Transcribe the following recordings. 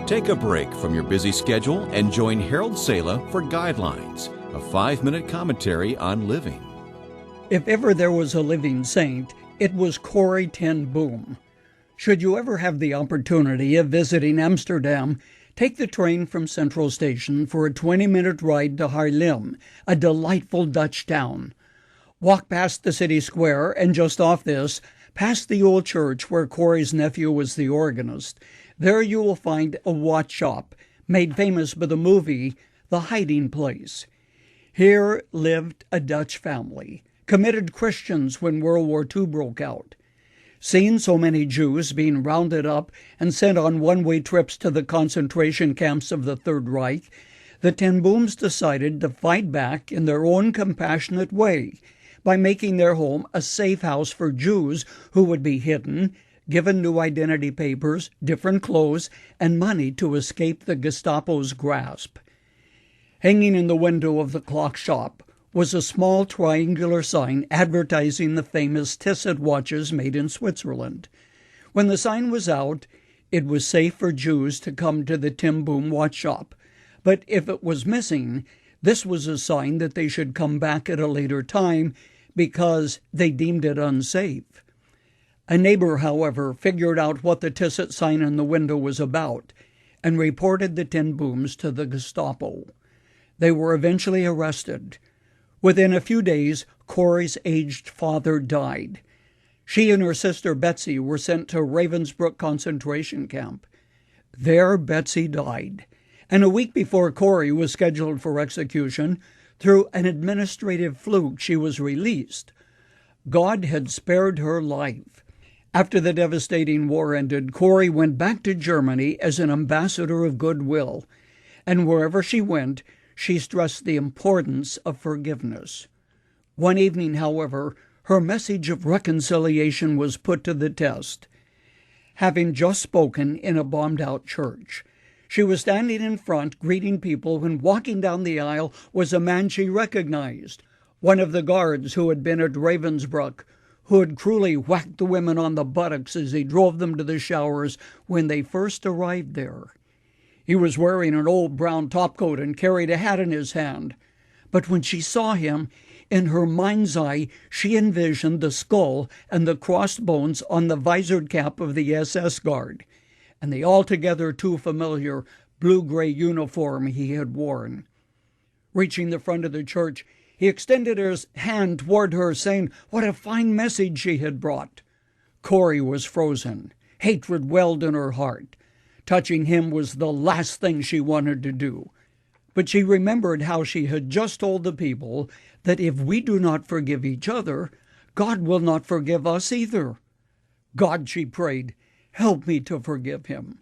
Take a break from your busy schedule and join Harold Sala for Guidelines, a 5-minute commentary on living. If ever there was a living saint, it was Corrie ten Boom. Should you ever have the opportunity of visiting Amsterdam, take the train from Central Station for a 20-minute ride to Haarlem, a delightful Dutch town. Walk past the city square, and just off this, past the old church where Corrie's nephew was the organist. There you will find a watch shop, made famous by the movie The Hiding Place. Here lived a Dutch family, committed Christians when World War II broke out. Seeing so many Jews being rounded up and sent on one-way trips to the concentration camps of the Third Reich, the ten Booms decided to fight back in their own compassionate way by making their home a safe house for Jews who would be hidden, given new identity papers, different clothes, and money to escape the Gestapo's grasp. Hanging in the window of the clock shop was a small triangular sign advertising the famous Tissot watches made in Switzerland. When the sign was out, it was safe for Jews to come to the ten Boom watch shop. But if it was missing, this was a sign that they should come back at a later time because they deemed it unsafe. A neighbor, however, figured out what the Tissot sign in the window was about and reported the ten Booms to the Gestapo. They were eventually arrested. Within a few days, Corrie's aged father died. She and her sister Betsy were sent to Ravensbrück concentration camp. There Betsy died, and a week before Corrie was scheduled for execution, through an administrative fluke she was released. God had spared her life. After the devastating war ended, Corrie went back to Germany as an ambassador of goodwill, and wherever she went, she stressed the importance of forgiveness. One evening, however, her message of reconciliation was put to the test. Having just spoken in a bombed-out church, she was standing in front greeting people when walking down the aisle was a man she recognized, one of the guards who had been at Ravensbrück, who had cruelly whacked the women on the buttocks as he drove them to the showers when they first arrived there. He was wearing an old brown topcoat and carried a hat in his hand. But when she saw him, in her mind's eye, she envisioned the skull and the crossed bones on the visored cap of the SS guard, and the altogether too familiar blue-gray uniform he had worn. Reaching the front of the church, he extended his hand toward her, saying what a fine message she had brought. Corrie was frozen. Hatred welled in her heart. Touching him was the last thing she wanted to do. But she remembered how she had just told the people that if we do not forgive each other, God will not forgive us either. God, she prayed, help me to forgive him.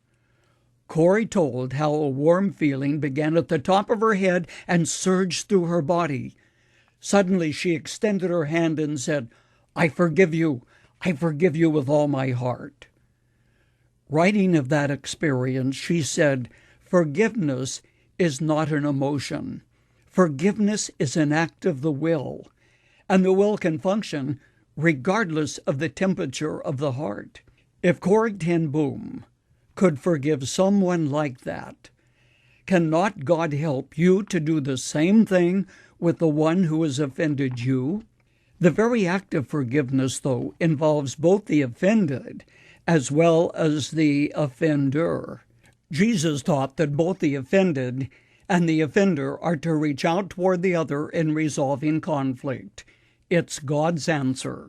Corrie told how a warm feeling began at the top of her head and surged through her body. Suddenly she extended her hand and said, I forgive you with all my heart. Writing of that experience, she said, forgiveness is not an emotion. Forgiveness is an act of the will, and the will can function regardless of the temperature of the heart. If Corrie ten Boom could forgive someone like that, cannot God help you to do the same thing with the one who has offended you? The very act of forgiveness, though, involves both the offended as well as the offender. Jesus taught that both the offended and the offender are to reach out toward the other in resolving conflict. It's God's answer.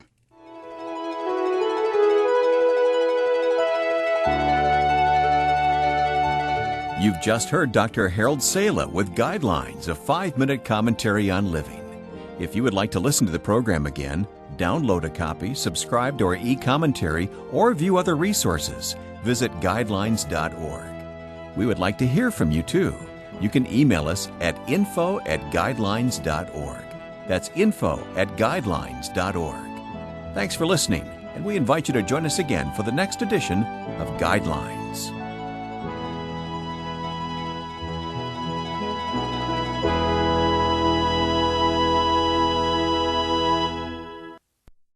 You've just heard Dr. Harold Sala with Guidelines, a 5-minute commentary on living. If you would like to listen to the program again, download a copy, subscribe to our e-commentary, or view other resources, visit guidelines.org. We would like to hear from you, too. You can email us at info@guidelines.org. That's info@guidelines.org. Thanks for listening, and we invite you to join us again for the next edition of Guidelines.